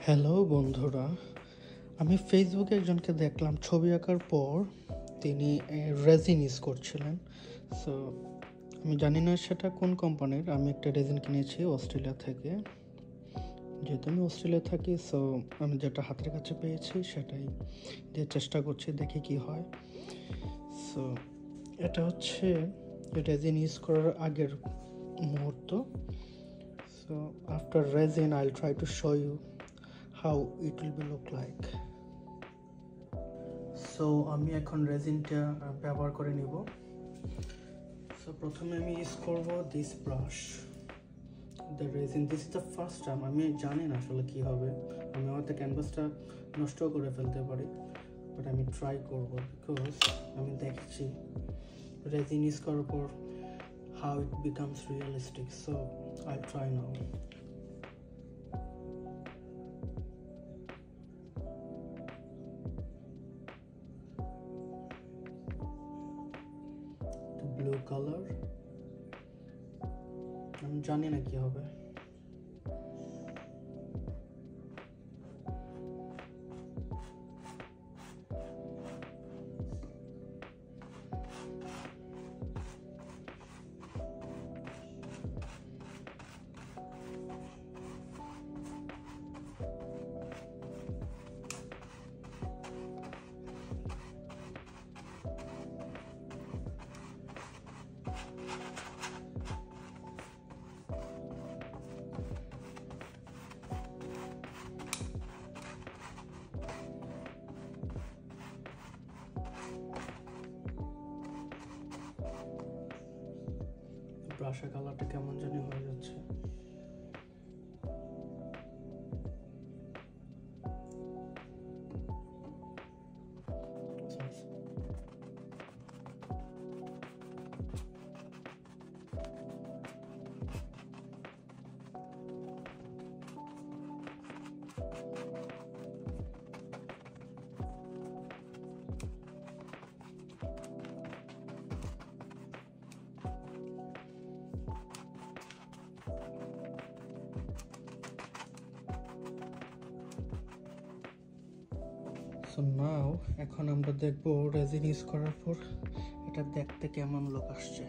Hello বন্ধুরা, আমি ফেসবুকে একজনকে দেখলাম ছবি আঁকার পর তিনি রেজিন ইউজ করছিলেন। সো আমি জানি না সেটা কোন কোম্পানির। আমি একটা রেজিন কিনেছি অস্ট্রেলিয়া থেকে। যেহেতু আমি অস্ট্রেলিয়া থাকি, সো আমি যেটা হাতের কাছে পেয়েছি সেটাই দিয়ে চেষ্টা করছি, দেখি কি হয়। সো এটা হচ্ছে রেজিন ইউজ করার আগের মুহূর্ত। So after resin I will try to show you how it will be look like. So আমি এখন রেজিনটা ব্যবহার করে নিব। সো প্রথমে আমি ইউজ করব this brush, the resin. This is the first time, আমি জানি না আসলে কী হবে। আমি হয়তো ক্যানভাসটা নষ্ট করে ফেলতে পারি, বাট আমি ট্রাই করব বিকজ আমি দেখছি রেজিন ইউজ করার পর how it becomes realistic. So I'll try now. Blue colour, আমি জানি না কি হবে। ব্রাশের কালারটা কেমন জানি হয়ে যাচ্ছে। সো নাও এখন আমরা দেখবো রেজিন ইউজ করার পর এটা দেখতে কেমন লোক আসছে।